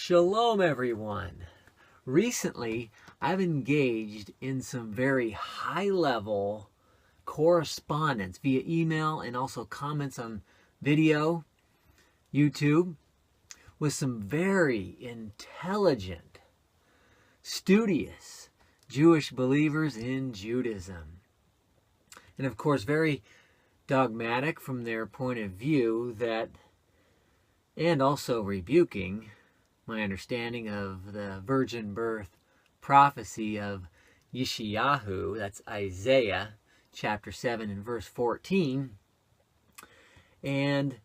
Shalom, everyone. Recently, I've engaged in some very high-level correspondence via email and also comments on video, YouTube, with some very intelligent, studious Jewish believers in Judaism. And of course, very dogmatic from their point of view and also rebuking my understanding of the virgin birth prophecy of Yeshayahu, that's Isaiah chapter 7 and verse 14. And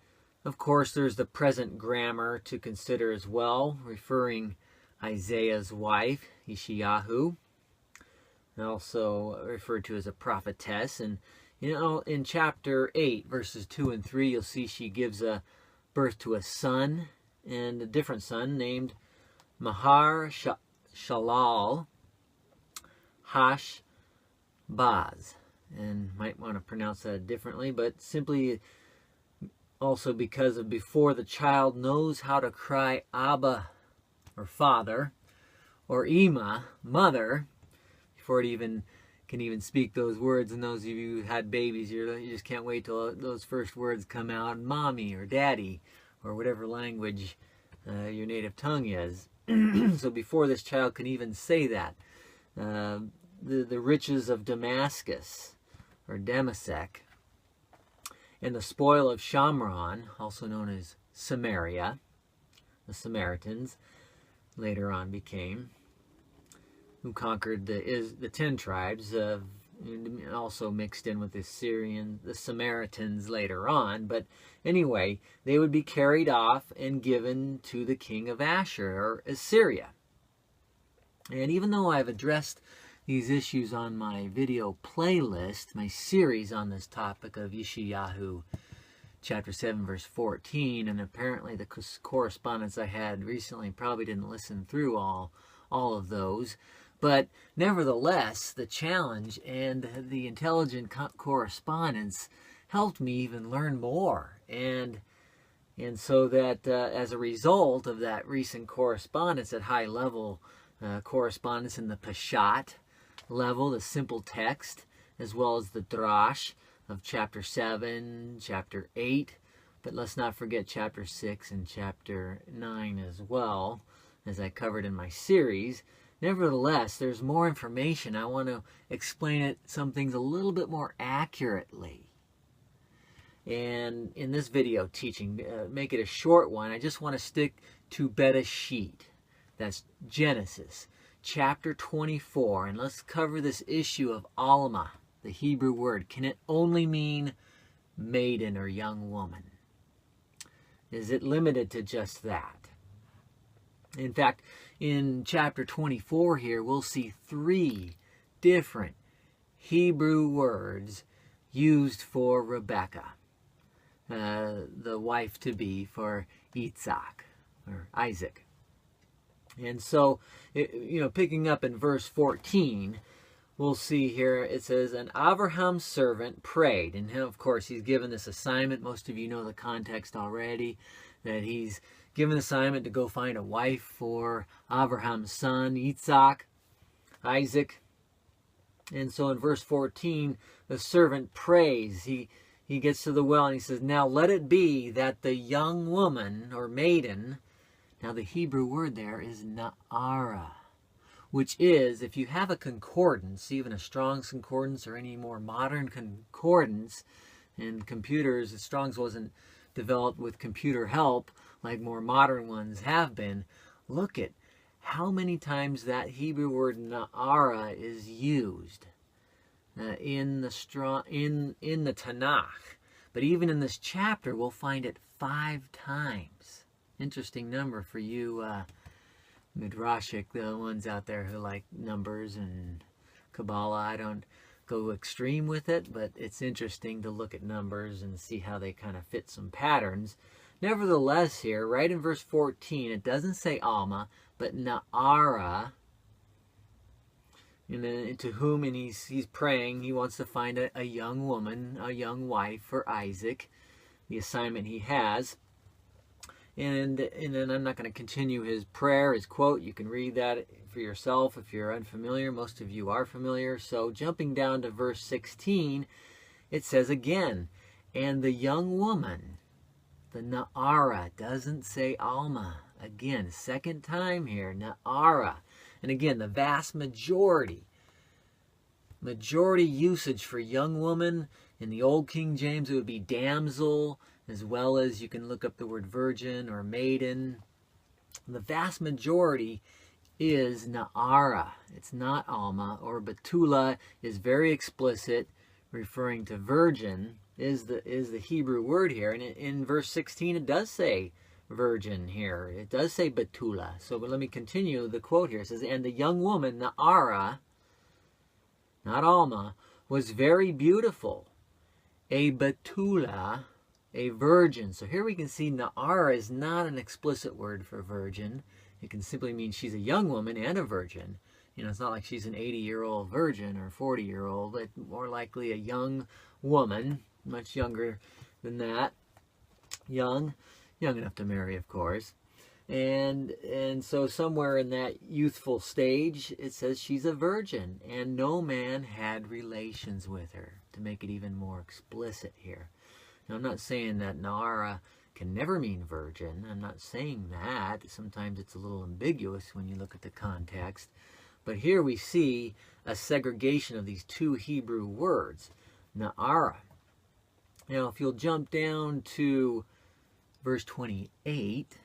of course there's the present grammar to consider as well, referring Isaiah's wife, Yeshayahu, also referred to as a prophetess. And in chapter 8 verses 2 and 3, you'll see she gives a birth to a son, and a different son named Mahar Shalal Hash-Baz. And might want to pronounce that differently, but simply also because of before the child knows how to cry Abba, or father, or Ima, mother, before it can even speak those words. And those of you who had babies, you just can't wait till those first words come out, mommy or daddy, or whatever language your native tongue is. So before this child can even say that, the riches of Damascus, or Damasek, and the spoil of Shamron, also known as Samaria, the Samaritans later on became, who conquered the 10 tribes, also mixed in with the Samaritans later on. But anyway, they would be carried off and given to the king of Ashur, or Assyria. And even though I've addressed these issues on my video playlist, my series on this topic of Yeshayahu chapter 7 verse 14, and apparently the correspondence I had recently probably didn't listen through all of those, but nevertheless, the challenge and the intelligent correspondence helped me even learn more. And so that as a result of that recent correspondence at high level, correspondence in the Peshat level, the simple text, as well as the Drash of chapter 7, chapter 8, but let's not forget chapter 6 and chapter 9 as well, as I covered in my series. Nevertheless, there's more information. I want to explain some things a little bit more accurately. And in this video teaching, make it a short one, I just want to stick to Bereshit. That's Genesis, chapter 24. And let's cover this issue of Almah, the Hebrew word. Can it only mean maiden or young woman? Is it limited to just that? In fact, in chapter 24 here, we'll see 3 different Hebrew words used for Rebekah, the wife-to-be for Isaac, or Isaac. And so, picking up in verse 14, we'll see here, it says, and Abraham's servant prayed. And of course, he's given this assignment. Most of you know the context already, that he's given the assignment to go find a wife for Abraham's son, Isaac. And so in verse 14, the servant prays. He gets to the well and he says, now let it be that the young woman or maiden, now the Hebrew word there is na'ara, which is, if you have a concordance, even a Strong's concordance or any more modern concordance, and computers, Strong's wasn't developed with computer help like more modern ones have been, look at how many times that Hebrew word na'ara is used in the Tanakh. But even in this chapter, we'll find it 5 times. Interesting number for you Midrashic, the ones out there who like numbers and Kabbalah. I don't go extreme with it, but it's interesting to look at numbers and see how they kind of fit some patterns. Nevertheless, here, right in verse 14, it doesn't say Almah, but Na'ara, to whom, and he's praying, he wants to find a young woman, a young wife for Isaac, the assignment he has. And then I'm not going to continue his prayer, his quote. You can read that for yourself if you're unfamiliar. Most of you are familiar. So jumping down to verse 16, it says again, and the young woman, the Na'ara, doesn't say Almah. Again, second time here, Na'ara. And again, the vast majority usage for young woman. In the Old King James, it would be damsel, as well as you can look up the word virgin or maiden. The vast majority is Na'ara. It's not Almah. Or Betulah is very explicit, referring to virgin, is the Hebrew word here. And in verse 16, it does say virgin here. It does say Betulah. So but let me continue the quote here. It says, and the young woman, Na'ara, not Almah, was very beautiful, a Betulah, a virgin. So here we can see Na'ara is not an explicit word for virgin. It can simply mean she's a young woman and a virgin. You know, it's not like she's an 80-year-old virgin or 40-year-old, but more likely a young woman, much younger than that. Young enough to marry, of course. And so somewhere in that youthful stage, it says she's a virgin, and no man had relations with her, to make it even more explicit here. Now, I'm not saying that Na'ara can never mean virgin. I'm not saying that. Sometimes it's a little ambiguous when you look at the context. But here we see a segregation of these two Hebrew words, Na'ara. Now, if you'll jump down to verse 28,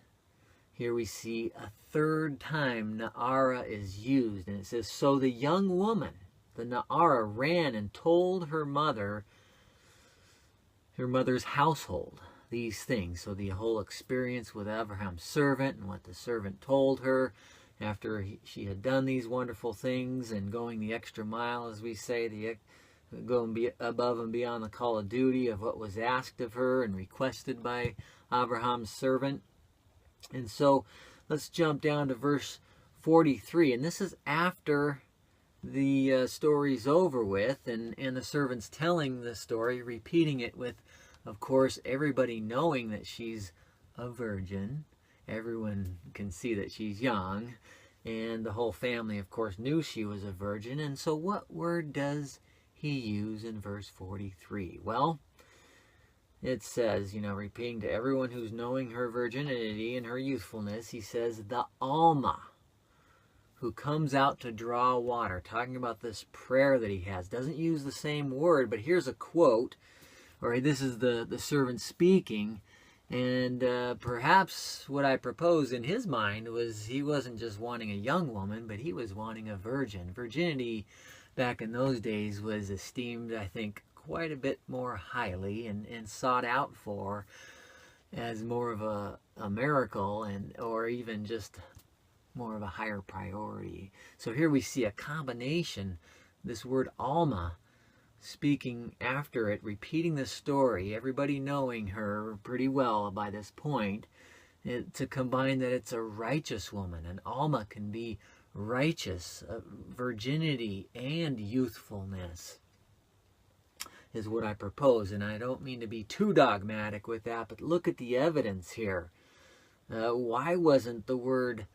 here we see a third time Na'ara is used. And it says, so the young woman, the Na'ara, ran and told her mother's household these things. So the whole experience with Abraham's servant and what the servant told her after she had done these wonderful things and going the extra mile, as we say, going above and beyond the call of duty of what was asked of her and requested by Abraham's servant. And so let's jump down to verse 43. And this is after the story's over with, and the servant's telling the story, repeating it with, of course, everybody knowing that she's a virgin. Everyone can see that she's young, and the whole family, of course, knew she was a virgin. And so what word does he use in verse 43? Well, it says, you know, repeating to everyone who's knowing her virginity and her youthfulness, he says, the Almah, who comes out to draw water, talking about this prayer that he has. Doesn't use the same word, but here's a quote, or this is the servant speaking. And perhaps what I propose in his mind was he wasn't just wanting a young woman, but he was wanting a virgin. Virginity back in those days was esteemed, I think, quite a bit more highly and sought out for as more of a miracle, or even just more of a higher priority. So here we see a combination, this word Almah, speaking after it, repeating the story, everybody knowing her pretty well by this point, to combine that it's a righteous woman. And Almah can be righteous, virginity and youthfulness is what I propose. And I don't mean to be too dogmatic with that, but look at the evidence here. Why wasn't the word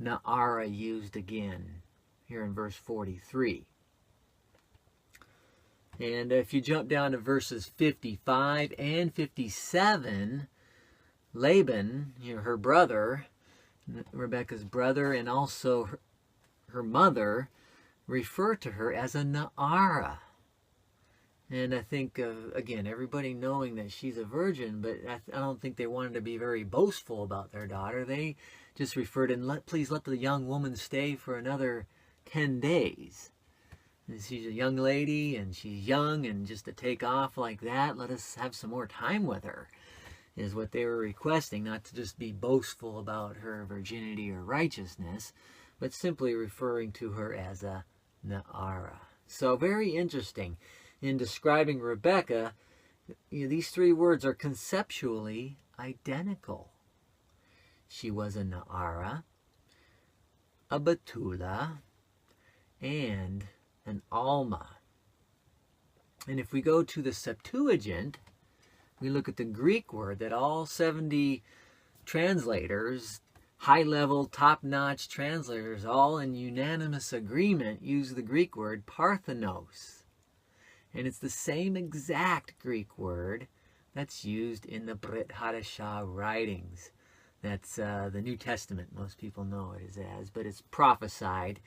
Na'ara used again here in verse 43? And if you jump down to verses 55 and 57, Laban, her brother, Rebekah's brother, and also her mother, refer to her as a Na'ara. And I think, again, everybody knowing that she's a virgin, but I don't think they wanted to be very boastful about their daughter. They just referred, and please let the young woman stay for another 10 days. And she's a young lady, and she's young, and just to take off like that, let us have some more time with her, is what they were requesting, not to just be boastful about her virginity or righteousness, but simply referring to her as a Na'ara. So very interesting. In describing Rebekah, these three words are conceptually identical. She was a Na'ara, a Betulah, and an Almah. And if we go to the Septuagint, we look at the Greek word that all 70 translators, high-level, top-notch translators, all in unanimous agreement, use the Greek word parthenos. And it's the same exact Greek word that's used in the Brit Hadashah writings. That's the New Testament, most people know it as, but it's prophesied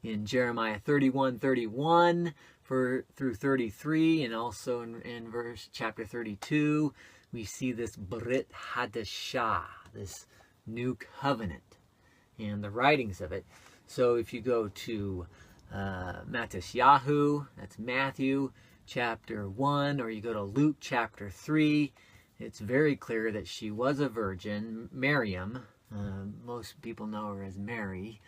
in Jeremiah 31:31 through 33, and also in chapter 32, we see this Brit Hadashah, this new covenant, and the writings of it. So if you go to Matisyahu, that's Matthew chapter 1, or you go to Luke chapter 3, it's very clear that she was a virgin. Miriam, most people know her as Mary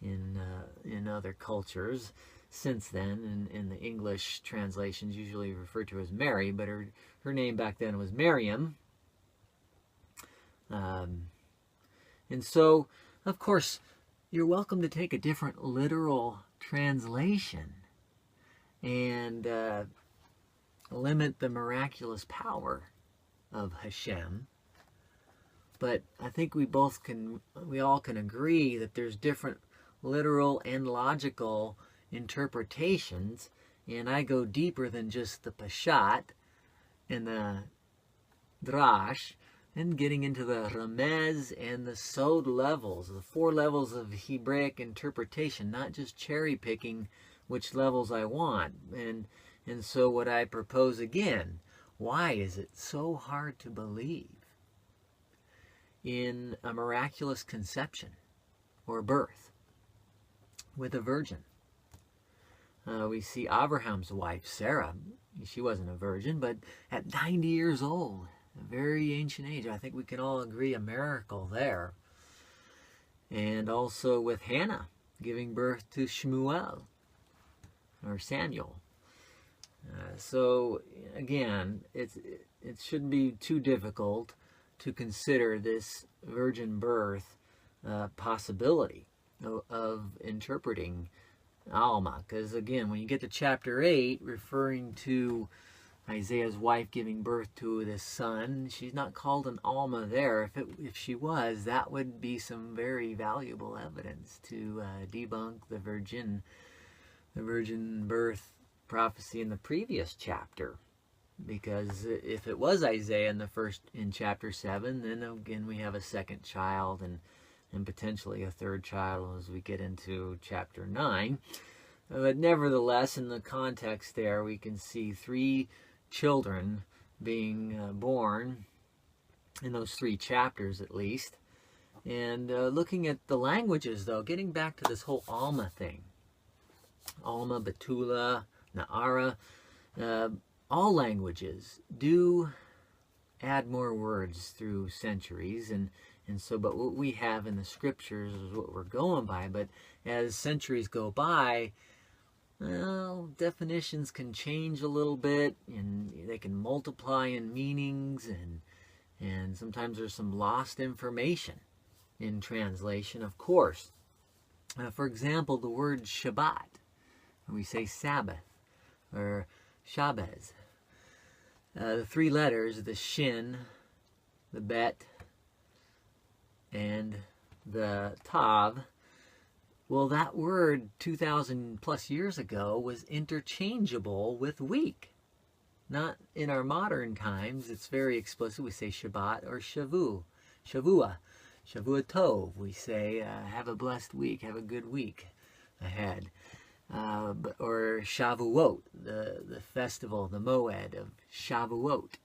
in other cultures since then, and the English translations usually refer to her as Mary, but her name back then was Miriam. And so, of course, you're welcome to take a different literal translation and limit the miraculous power of Hashem. But I think we all can agree that there's different literal and logical interpretations, and I go deeper than just the Peshat and the Drash, and getting into the Remez and the Sod levels, the 4 levels of Hebraic interpretation, not just cherry picking which levels I want. And so what I propose again, why is it so hard to believe in a miraculous conception or birth with a virgin? We see Abraham's wife, Sarah. She wasn't a virgin, but at 90 years old, a very ancient age. I think we can all agree a miracle there. And also with Hannah giving birth to Shmuel, or Samuel. So again, it shouldn't be too difficult to consider this virgin birth possibility of interpreting Almah. Because again, when you get to chapter 8, referring to Isaiah's wife giving birth to this son, she's not called an Almah there. If she was, that would be some very valuable evidence to debunk the virgin birth prophecy in the previous chapter. Because if it was Isaiah in chapter 7, then again we have a second child and potentially a third child as we get into chapter 9. But nevertheless, in the context there, we can see 3 children being born in those 3 chapters at least. And looking at the languages, though, getting back to this whole Almah thing, Almah, Betulah, Na'ara, all languages do add more words through centuries, and so, but what we have in the scriptures is what we're going by. But as centuries go by, well, definitions can change a little bit, and they can multiply in meanings, and sometimes there's some lost information in translation, of course. For example, the word Shabbat, we say Sabbath, or Shabbos. The 3 letters, the Shin, the Bet, and the Tav, well, that word 2,000 plus years ago was interchangeable with week. Not in our modern times. It's very explicit. We say Shabbat or Shavua. Shavua Tov. We say, have a blessed week, have a good week ahead. Or Shavuot, the festival, the Moed of Shavuot,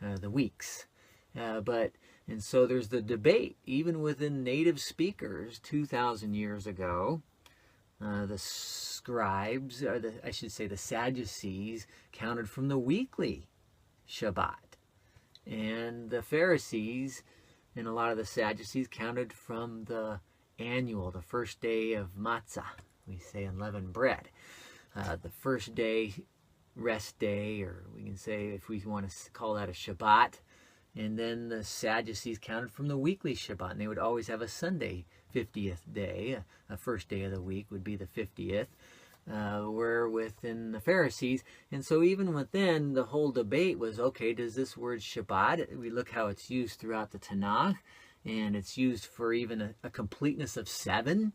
the weeks. And so there's the debate, even within native speakers 2,000 years ago. The scribes, or I should say the Sadducees, counted from the weekly Shabbat. And the Pharisees and a lot of the Sadducees counted from the annual, the first day of matzah. We say unleavened bread. The first day, rest day, or we can say, if we want to call that a Shabbat. And then the Sadducees counted from the weekly Shabbat, and they would always have a Sunday 50th day. A first day of the week would be the 50th, where within the Pharisees. And so even within, the whole debate was, okay, does this word Shabbat, we look how it's used throughout the Tanakh, and it's used for even a completeness of 7,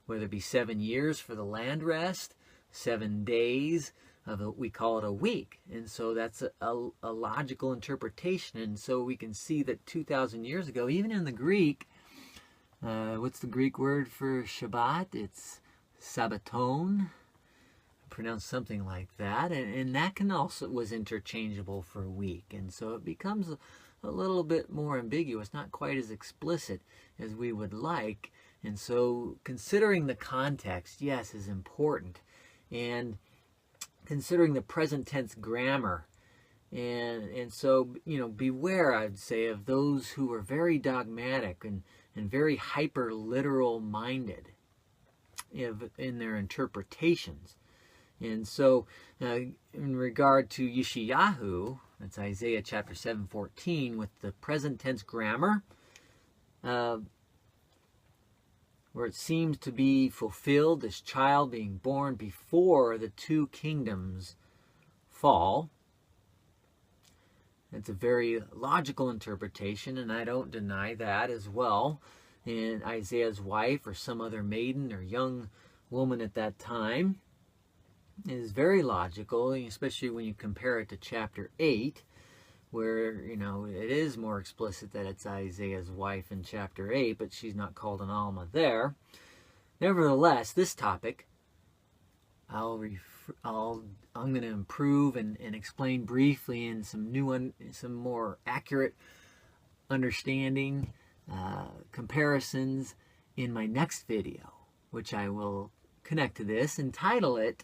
whether it be 7 years for the land rest, 7 days of we call it a week. And so that's a logical interpretation. And so we can see that 2,000 years ago, even in the Greek, what's the Greek word for Shabbat? It's Sabbaton, pronounced something like that, and that can also was interchangeable for a week. And so it becomes a little bit more ambiguous, not quite as explicit as we would like. And so considering the context, yes, is important, and considering the present tense grammar, and so, you know, beware, I'd say, of those who are very dogmatic and very hyper literal minded in their interpretations. And so in regard to Yeshayahu, that's Isaiah chapter 7:14, with the present tense grammar, where it seems to be fulfilled, this child being born before the 2 kingdoms fall. It's a very logical interpretation, and I don't deny that as well. And Isaiah's wife or some other maiden or young woman at that time is very logical, especially when you compare it to chapter 8, where, you know, it is more explicit that it's Isaiah's wife in chapter 8, but she's not called an Almah there. Nevertheless, this topic I'm going to improve and explain briefly in some more accurate understanding comparisons in my next video, which I will connect to this, and title it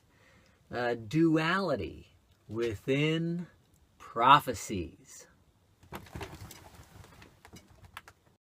Duality Within Prophecies.